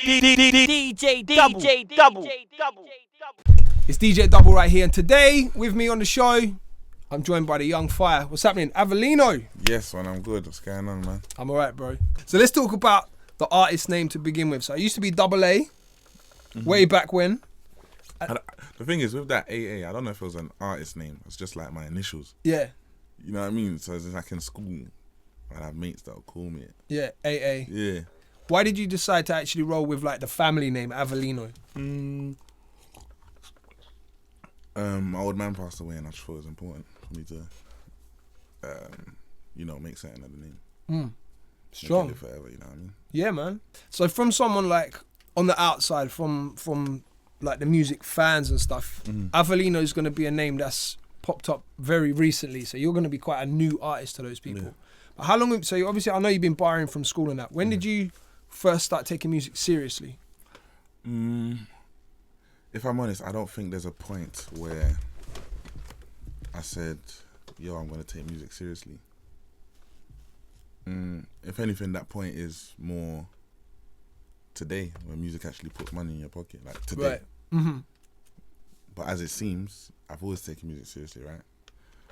DJ DUBL. It's DJ DUBL right here, and today with me on the show, I'm joined by the young fire. What's happening, Avelino? Yes, man, I'm good. What's going on, man? I'm alright, bro. So let's talk about the artist name to begin with. So I used to be AA, way back when. The thing is, with that AA, I don't know if it was an artist name. It's just like my initials. Yeah. You know what I mean? So it's like in school, I'd have mates that would call me it. Yeah, AA. Yeah. Why did you decide to actually roll with like the family name, Avelino? My old man passed away, and I just thought it was important for me to, make something of the name. Strong. Live forever, you know what I mean? Yeah, man. So from someone like on the outside, from like the music fans and stuff, Avelino is going to be a name that's popped up very recently. So you're going to be quite a new artist to those people. Yeah. But how long? So obviously, I know you've been barring from school and that. When did you first start taking music seriously? If I'm honest, I don't think there's a point where I said, yo, I'm going to take music seriously. If anything, that point is more today, when music actually puts money in your pocket, like today. Right. Mm-hmm. But as it seems, I've always taken music seriously, right?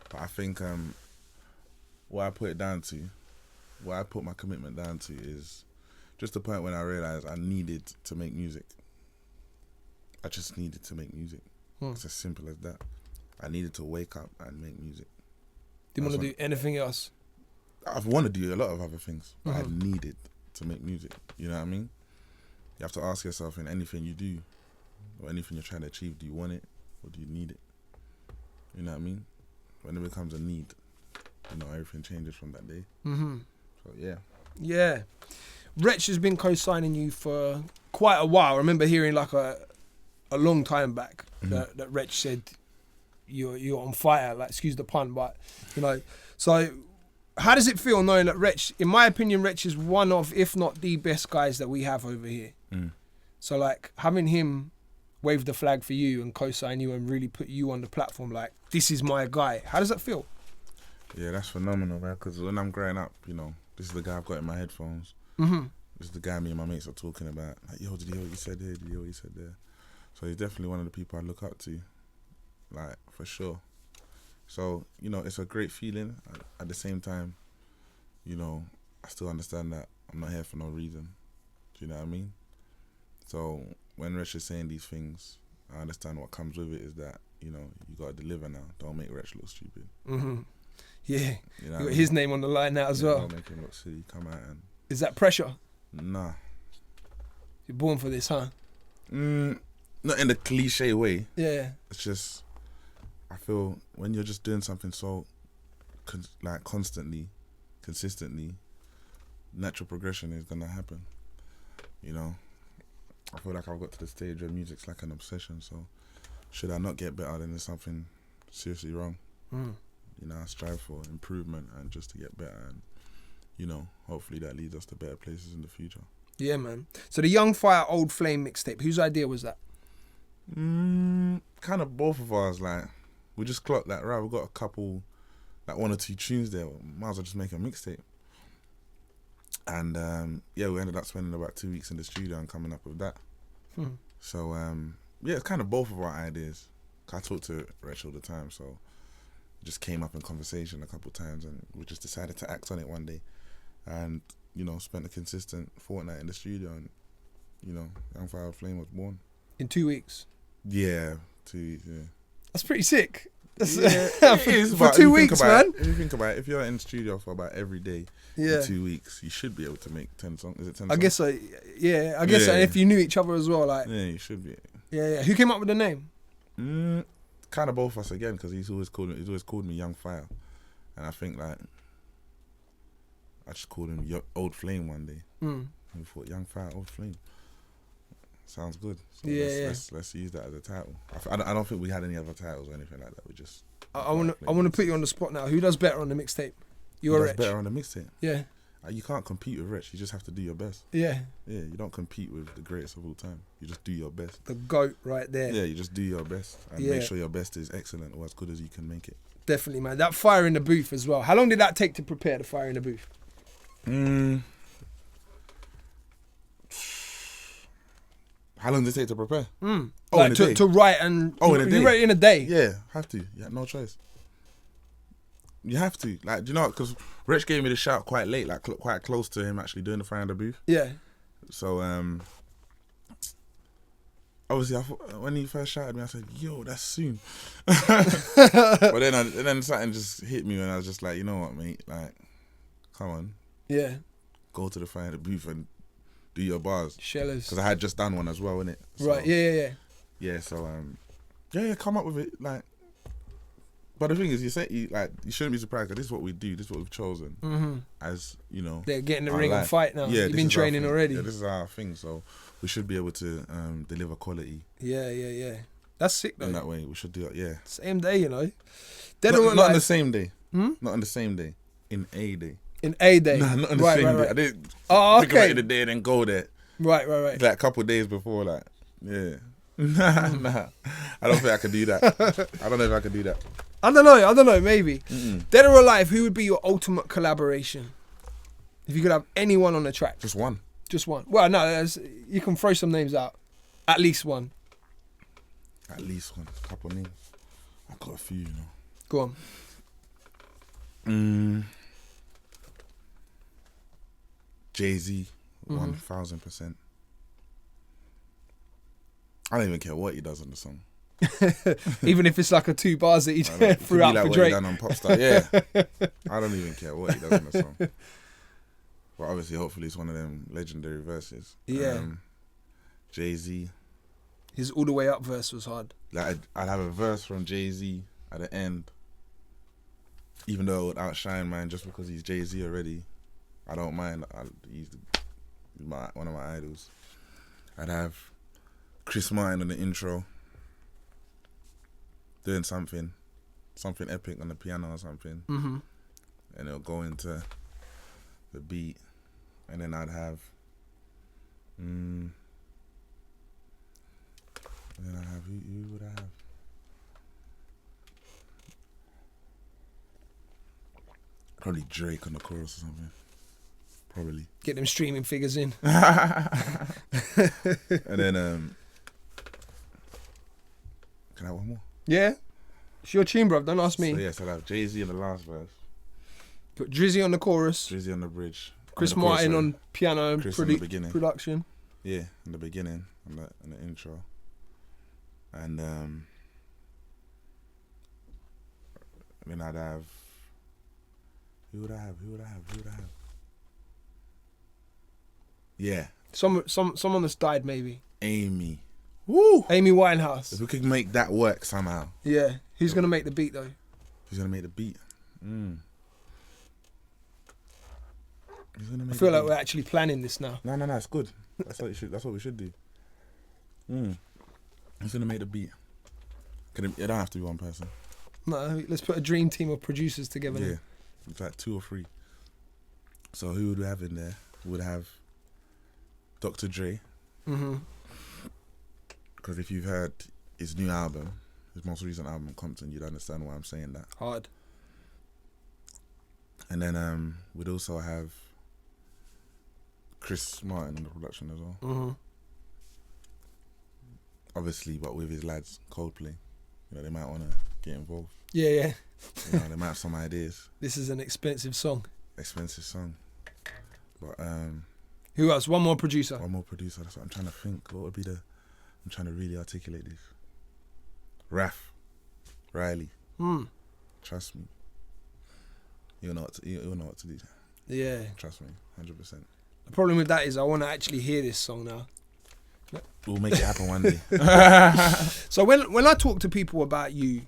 But I think what I put it down to, what I put my commitment down to is just the point when I realised I needed to make music. I just needed to make music. It's as simple as that. I needed to wake up and make music. Didn't want to do anything else? I want to do a lot of other things, but I needed to make music. You know what I mean? You have to ask yourself in anything you do, or anything you're trying to achieve, do you want it or do you need it? You know what I mean? When it becomes a need, everything changes from that day. So yeah. Yeah. Wretch has been co-signing you for quite a while. I remember hearing like a long time back that Wretch said you're on fire, like excuse the pun, but so how does it feel knowing that Wretch, in my opinion, Wretch is one of, if not the best guys that we have over here. So like having him wave the flag for you and co-sign you and really put you on the platform, like this is my guy. How does that feel? Yeah, that's phenomenal, man, because when I'm growing up, this is the guy I've got in my headphones. This is the guy me and my mates are talking about. Like, yo, did you hear what you said here? Did you hear what you said there? So he's definitely one of the people I look up to, like, for sure. So, it's a great feeling. At the same time, I still understand that I'm not here for no reason. Do you know what I mean? So when Wretch is saying these things, I understand what comes with it is that, you got to deliver now. Don't make Wretch look stupid. Yeah. You got his name on the line now as well. Don't make him look silly. Come out and... Is that pressure? Nah. You're born for this, huh? Not in the cliche way. Yeah. It's just, I feel when you're just doing something so, constantly, consistently, natural progression is going to happen. I feel like I've got to the stage where music's like an obsession, so should I not get better, then there's something seriously wrong. I strive for improvement and just to get better, and, hopefully that leads us to better places in the future. Yeah, man. So the Young Fire Old Flame mixtape, whose idea was that? Kind of both of ours, like, we just clocked that, right, we've got a couple, like 1 or 2 tunes there, might as well just make a mixtape. And we ended up spending about 2 weeks in the studio and coming up with that. So it's kind of both of our ideas. I talk to Wretch all the time, so it just came up in conversation a couple of times, and we just decided to act on it one day, and spent a consistent fortnight in the studio, and Young Fire Flame was born in 2 weeks. Yeah, 2 weeks. Yeah, that's pretty sick. For 2 weeks, man. If you think about it, if you're in the studio for about every day in 2 weeks, you should be able to make 10 songs. Is it 10 songs? I guess so. Yeah, I guess so. And if you knew each other as well, like you should be. Yeah. Who came up with the name? Kind of both of us again, because he's always called me Young Fire, and I think like I just called him Old Flame one day. And we thought Young Fire, Old Flame. Sounds good. So let's use that as a title. I don't think we had any other titles or anything like that. We just. I want to put you on the spot now. Who does better on the mixtape? You or Wretch? Better on the mixtape. Yeah. You can't compete with Wretch. You just have to do your best. Yeah. Yeah. You don't compete with the greatest of all time. You just do your best. The GOAT right there. Yeah. You just do your best and make sure your best is excellent or as good as you can make it. Definitely, man. That fire in the booth as well. How long did that take to prepare the fire in the booth? How long does it take to prepare? Mm. Oh, like in a day? to write and Oh, in a day? you write it in a day. Yeah, have to. You have no choice. You have to. Like, do you know? Because Wretch gave me the shout quite late, like quite close to him actually doing the fire in the booth. Yeah. So obviously, when he first shouted me, I said, "Yo, that's soon." But then something just hit me, and I was just like, you know what, mate? Like, come on. Yeah. Go to the fire in the booth and do your bars. Shellers. Because I had just done one as well, innit? So, Right. Yeah. yeah. So yeah, come up with it, like. But the thing is, you shouldn't be surprised because this is what we do. This is what we've chosen. Mm-hmm. As you know, they're getting the our ring and life. fight now. Yeah, You've been training already. Yeah, this is our thing. So we should be able to deliver quality. Yeah. That's sick though. In that way, we should do it. Yeah. Same day, you know. Not on the same day. Not on the same day. In a day. In a day. Nah, not on the same day. Right. I didn't okay. think about it in the day and then go there. Right. Like a couple of days before, like, yeah. Nah. I don't think I could do that. I don't know if I could do that. I don't know, maybe. Dead or alive, who would be your ultimate collaboration? If you could have anyone on the track. Just one. Just one. Well, no, you can throw some names out. At least one. At least one. A couple of names. I've got a few, you know. Go on. Jay-Z, 1000%. I don't even care what he does on the song. Even if it's like a 2 bars that he threw out like for what Drake. He done on Popstar. Yeah. I don't even care what he does on the song. But obviously, hopefully, it's one of them legendary verses. Yeah. Jay-Z. His All the Way Up verse was hard. Like I'd have a verse from Jay-Z at the end. Even though it would outshine mine just because he's Jay-Z already. I don't mind. He's one of my idols. I'd have Chris Martin on the intro, doing something epic on the piano or something, and it'll go into the beat, and then I'd have, who would I have? Probably Drake on the chorus or something. Probably. Get them streaming figures in. And then, can I have one more? Yeah. It's your tune, bruv. Don't ask me. So yes, I'd have Jay-Z in the last verse. Put Drizzy on the chorus. Drizzy on the bridge. Chris Martin on piano and Chris in the beginning. production. Yeah, in the beginning, in the intro. And then I'd have... Who would I have? Yeah. Someone that's died, maybe. Amy. Woo! Amy Winehouse. If we could make that work somehow. Yeah. Who's going to make the beat, though? Who's going to make the beat? I feel like we're actually planning this now. No, it's good. That's what we should do. Who's going to make the beat? It don't have to be one person. No, let's put a dream team of producers together. Yeah. It's like 2 or 3. So who would we have in there? We would have Dr. Dre. Because if you've heard his new album, his most recent album, Compton, you'd understand why I'm saying that. Hard. And then we'd also have Chris Martin in the production as well. Obviously, but with his lads, Coldplay. You know, they might want to get involved. Yeah. You know, they might have some ideas. This is an expensive song. But who else? One more producer. That's what I'm trying to think. What would be I'm trying to really articulate this. Raf, Riley. Trust me. You'll know what to do. Yeah. Trust me, 100%. The problem with that is I want to actually hear this song now. We'll make it happen one day. So when I talk to people about you,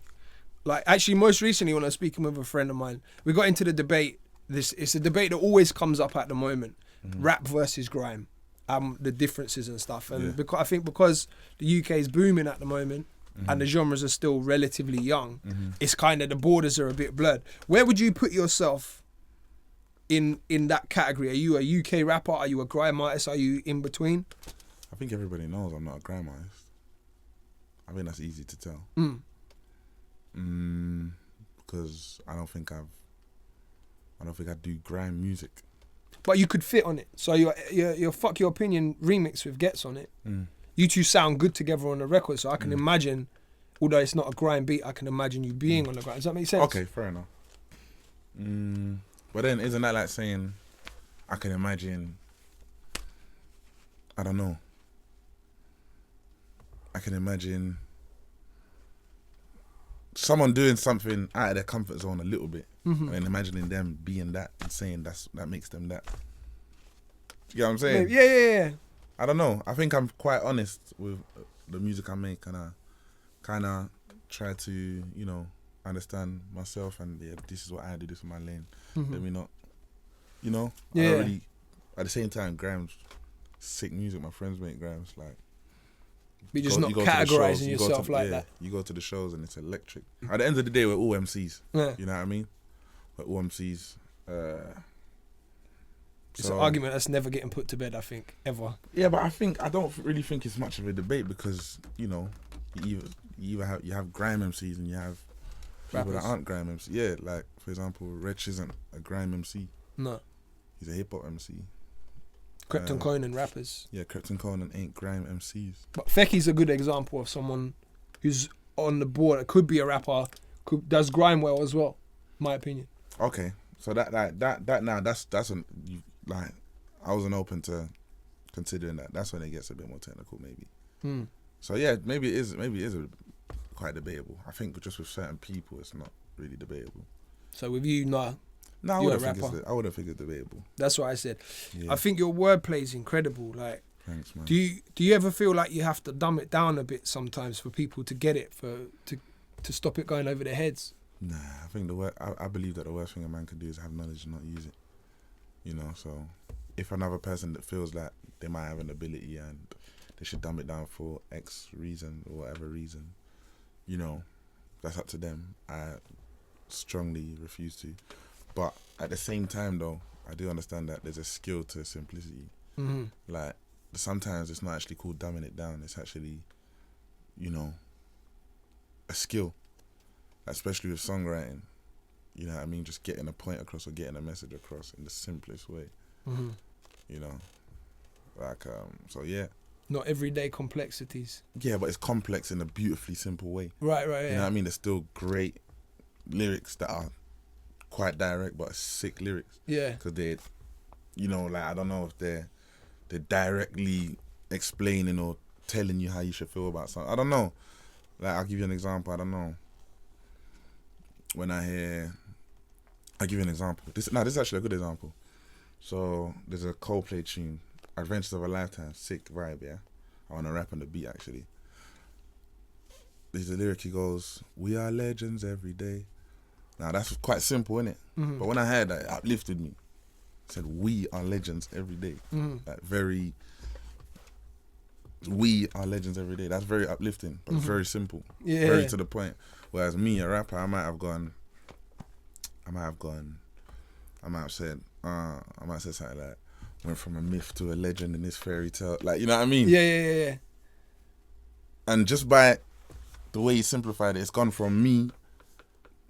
like actually most recently when I was speaking with a friend of mine, we got into the debate. It's a debate that always comes up at the moment. Rap versus grime. The differences and stuff. And I think because the UK is booming at the moment and the genres are still relatively young, it's kind of the borders are a bit blurred. Where would you put yourself in that category? Are you a UK rapper? Are you a grime artist? Are you in between? I think everybody knows I'm not a grime artist. I think that's easy to tell. Because I don't think I do grime music. But you could fit on it. So your Fxck Your Opinion remix with Gets on it. you two sound good together on the record, so I can imagine, although it's not a grime beat, I can imagine you being on the grime. Does that make sense? Okay, fair enough. But then isn't that like saying, I can imagine, I don't know, I can imagine someone doing something out of their comfort zone a little bit, and imagining them being that and saying that makes them that. You know what I'm saying? Yeah. I don't know. I think I'm quite honest with the music I make, and I kind of try to, you know, understand myself, and this is what I do, this is my lane. Let me not, you know? I don't really, at the same time, Grime's sick music. My friends make Grime's like, You're just not categorizing yourself like that. You go to the shows and it's electric. At the end of the day, we're all MCs. Yeah. You know what I mean? We're all MCs. It's an argument that's never getting put to bed, I think, ever. Yeah, but I don't really think it's much of a debate, because, you know, you have grime MCs and you have people that aren't grime MCs. Yeah, like, for example, Wretch isn't a grime MC. No. He's a hip hop MC. Krypton Conan rappers. Yeah, Krypton Conan ain't grime MCs. But Fxck's a good example of someone who's on the board, that could be a rapper, does grime well as well, my opinion. Okay, so that's like, I wasn't open to considering that. That's when it gets a bit more technical, maybe. So yeah, maybe it is quite debatable. I think just with certain people, it's not really debatable. So with you, nah. No, I wouldn't think it's debatable. That's what I said. Yeah. I think your wordplay is incredible. Like, thanks, man. Do you ever feel like you have to dumb it down a bit sometimes for people to get it, to stop it going over their heads? Nah, I think I believe that the worst thing a man can do is have knowledge and not use it. You know, so if another person that feels like they might have an ability and they should dumb it down for X reason or whatever reason, you know, that's up to them. I strongly refuse to. But at the same time, though, I do understand that there's a skill to simplicity. Like, sometimes it's not actually called dumbing it down. It's actually, you know, a skill, especially with songwriting. You know what I mean? Just getting a point across or getting a message across in the simplest way. You know, like, so yeah. Not everyday complexities. Yeah, but it's complex in a beautifully simple way. Right, You know what I mean? There's still great lyrics that are quite direct, but sick lyrics. Yeah. Because they, you know, like, I don't know if they're directly explaining or telling you how you should feel about something. I don't know. Like, I'll give you an example. I don't know. When I'll give you an example. This is actually a good example. So there's a Coldplay tune, Adventures of a Lifetime, sick vibe, yeah? I want to rap on the beat, actually. There's a lyric, he goes, "We are legends every day." Now, that's quite simple, innit? But when I heard that, it uplifted me. It said, "We are legends every day." Like, we are legends every day. That's very uplifting, but it's very simple. Yeah. Very to the point. Whereas me, a rapper, I might have said something like, "Went from a myth to a legend in this fairy tale." Like, you know what I mean? Yeah. And just by the way he simplified it, it's gone from me,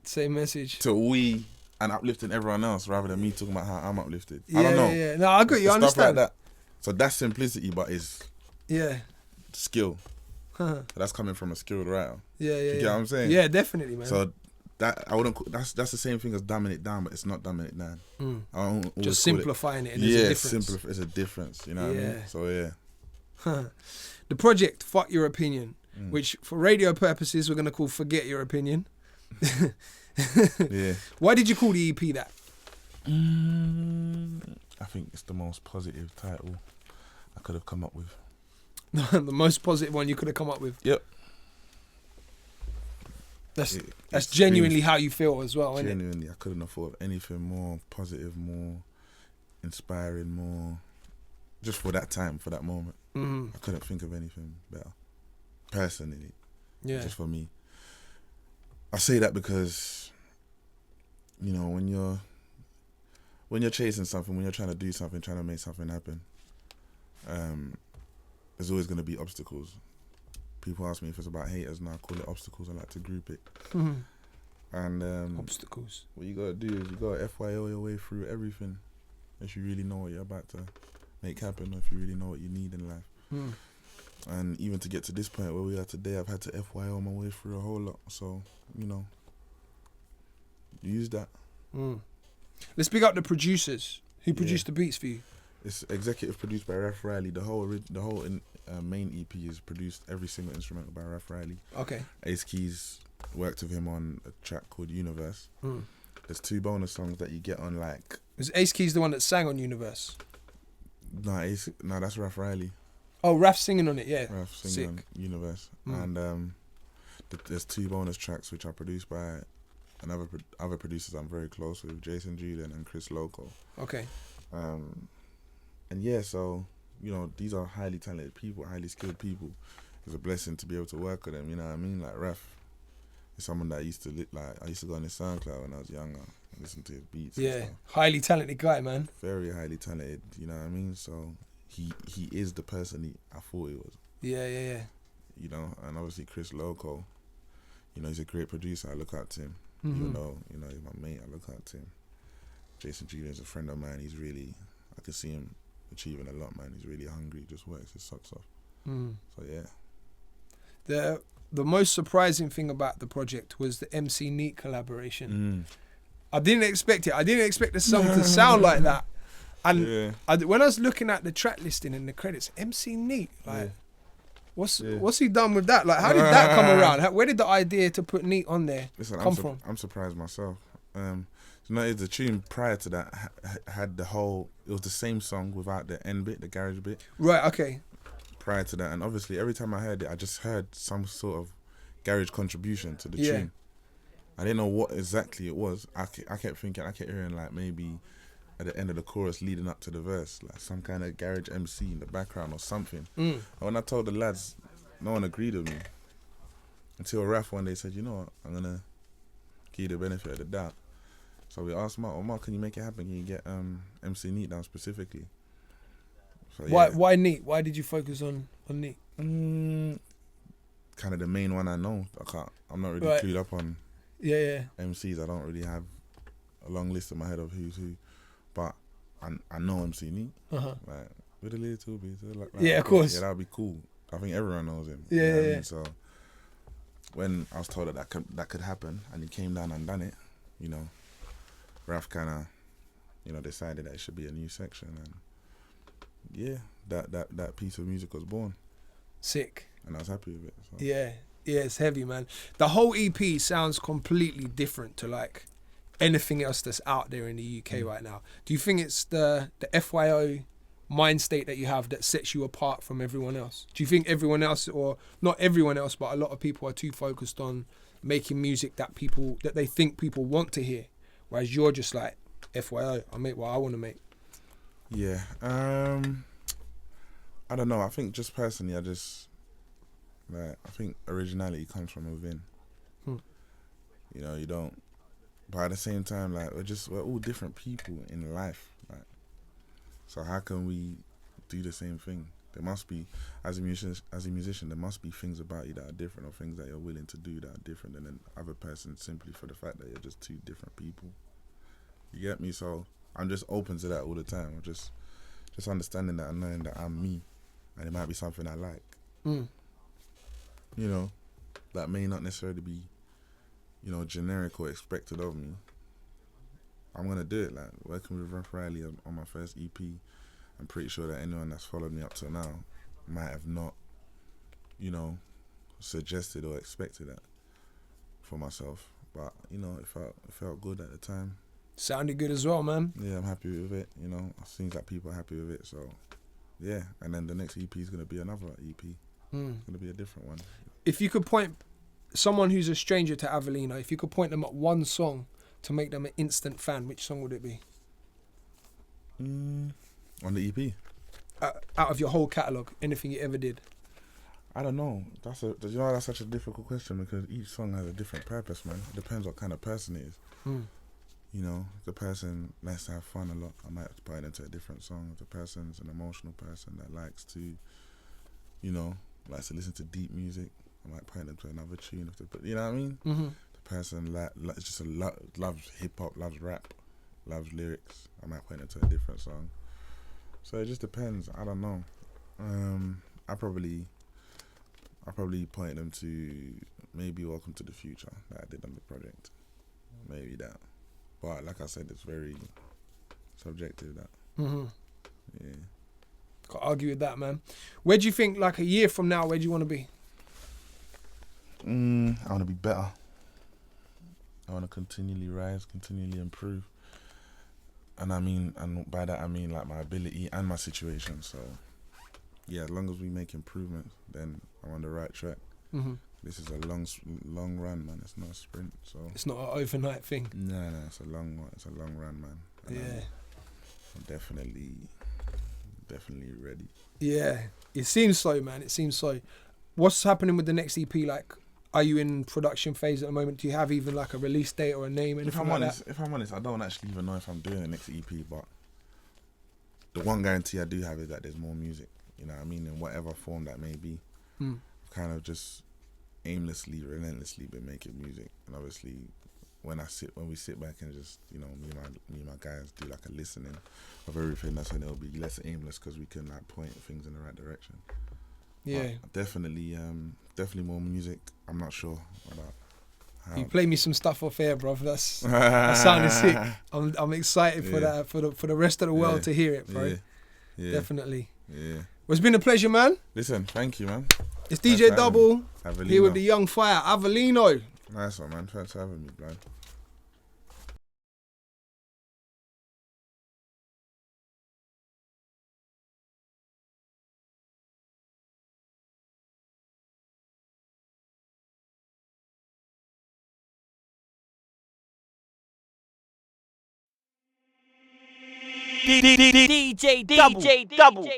same message, to we, and uplifting everyone else rather than me talking about how I'm uplifted. I don't know. Yeah. No, I got you. I Stuff like understand. that. So that's simplicity, but it's skill. Yeah. That's coming from a skilled writer. Yeah. You get what I'm saying? Yeah, definitely, man. So that I wouldn't. That's the same thing as dumbing it down, but it's not dumbing it down. I don't always just call simplifying it. And yeah, there's a difference. it's a difference. You know what I mean? So yeah. The project, Fxck Your Opinion, which for radio purposes we're gonna call Forget Your Opinion. Yeah. Why did you call the EP that? I think it's the most positive title I could have come up with. The most positive one you could have come up with. Yep. That's genuinely how you feel as well, isn't it? Genuinely, I couldn't have thought of anything more positive, more inspiring, more just for that time, for that moment. I couldn't think of anything better. Personally. Yeah. Just for me. I say that because, you know, when you're chasing something, when you're trying to do something, trying to make something happen, there's always going to be obstacles. People ask me if it's about haters, and I call it obstacles. I like to group it. And obstacles. What you got to do is you got to FYO your way through everything if you really know what you're about to make happen, or if you really know what you need in life. And even to get to this point where we are today, I've had to FYO my way through a whole lot. So, you know, use that. Let's pick up the producers. Who produced the beats for you? It's executive produced by Raf Riley. The whole main EP is produced, every single instrumental by Raf Riley. Okay. Ace Keys worked with him on a track called Universe. There's 2 bonus songs that you get on, like... Was Ace Keys the one that sang on Universe? No, that's Raf Riley. Oh, Raf singing on it, yeah. Raf singing on Universe. And there's 2 bonus tracks which are produced by other producers I'm very close with, Jason Julian and Chris Loco. Okay. And yeah, so, you know, these are highly talented people, highly skilled people. It's a blessing to be able to work with them, you know what I mean? Like, Raf is someone that I used to go on his SoundCloud when I was younger and listen to his beats. Yeah, highly talented guy, man. Very highly talented, you know what I mean? So he is the person I thought he was. Yeah. You know, and obviously Chris Loco, you know, he's a great producer. I look up to him. Even though, you know, he's my mate, I look up to him. Jason Julian's a friend of mine. I can see him achieving a lot, man. He's really hungry. He just works his socks off. So yeah. The most surprising thing about the project was the MC Neat collaboration. I didn't expect it. I didn't expect the song to sound like that. And when I was looking at the track listing and the credits, MC Neat, like, what's he done with that? Like, how did that come around? Where did the idea to put Neat on there come from? I'm surprised myself. You know, the tune prior to that had it was the same song without the end bit, the garage bit. Right, okay. Prior to that, and obviously every time I heard it, I just heard some sort of garage contribution to the tune. I didn't know what exactly it was. I kept hearing like maybe at the end of the chorus leading up to the verse, like some kind of garage MC in the background or something. And when I told the lads, no one agreed with me. Until Raf one day said, you know what, I'm going to give you the benefit of the doubt. So we asked Mark, Mark, can you make it happen? Can you get MC Neat down specifically? So, why Neat? Why did you focus on Neat? Kind of the main one I know. I'm not really clued up on MCs. I don't really have a long list in my head of who's who. But I know MC Neat. Like, with a little bit. Like, of course. Yeah, that would be cool. I think everyone knows him. Yeah, you know what yeah. I mean? So when I was told that could happen and he came down and done it, you know, Raf kind of, you know, decided that it should be a new section, and yeah, that piece of music was born. Sick. And I was happy with it. So. Yeah, it's heavy, man. The whole EP sounds completely different to like anything else that's out there in the UK right now. Do you think it's the FYO mind state that you have that sets you apart from everyone else? Do you think everyone else, or not everyone else, but a lot of people are too focused on making music that they think people want to hear, whereas you're just like, FYO, I make what I want to make? Yeah, I don't know. I think just personally, I think originality comes from within. You know, you don't. But at the same time, like we're all different people in life. Like, so how can we do the same thing? There must be, as a musician, there must be things about you that are different, or things that you're willing to do that are different than the other person, simply for the fact that you're just two different people. You get me? So I'm just open to that all the time. I'm just understanding that and knowing that I'm me, and it might be something I like. You know, that may not necessarily be, you know, generic or expected of me. I'm gonna do it. Like working with Raf Riley on my first EP, I'm pretty sure that anyone that's followed me up till now might have not, you know, suggested or expected that for myself. But you know, it felt good at the time. Sounded good as well, man. Yeah, I'm happy with it. You know, it seems like people are happy with it. So, yeah. And then the next EP is gonna be another EP. It's gonna be a different one. If you could point someone who's a stranger to Avelino, if you could point them at one song to make them an instant fan, which song would it be? On the EP? Out of your whole catalogue, anything you ever did? I don't know. That's such a difficult question, because each song has a different purpose, man. It depends what kind of person it is. You know, if the person likes to have fun a lot, I might put it into a different song. If the person's an emotional person that likes to, you know, likes to listen to deep music, I might point them to another tune. You know what I mean? The person loves hip hop, loves rap, loves lyrics, I might point them to a different song. So it just depends. I don't know. I probably I probably point them to maybe Welcome to the Future that I did on the project. Maybe that. But like I said, it's very subjective, that. Yeah. Can't argue with that, man. Where do you think, like a year from now, where do you want to be? I want to be better. I want to continually rise, continually improve. And by that I mean like my ability and my situation. So yeah, as long as we make improvements, then I'm on the right track. This is a long run, man. It's not a sprint. So it's not an overnight thing. No, it's a long run, man. And yeah, I'm definitely ready. Yeah, it seems so, man. It seems so. What's happening with the next EP? Like, are you in production phase at the moment? Do you have even like a release date or a name? If I'm honest, I don't actually even know if I'm doing the next EP. But the one guarantee I do have is that there's more music. You know what I mean? In whatever form that may be. I've kind of just aimlessly, relentlessly been making music, and obviously when we sit back and just, you know, me and my guys do like a listening of everything, that's when it'll be less aimless because we can like point things in the right direction. Yeah, but definitely more music. I'm not sure about how. You play me some stuff off air, bro. That sounded sick. I'm excited for that, for the rest of the world to hear it, bro. Yeah. Definitely. Yeah. Well, it's been a pleasure, man. Listen, thank you, man. It's DJ DUBL here with the young fire, Avelino. Nice one, man. Thanks for having me, bro. DJ DUBL.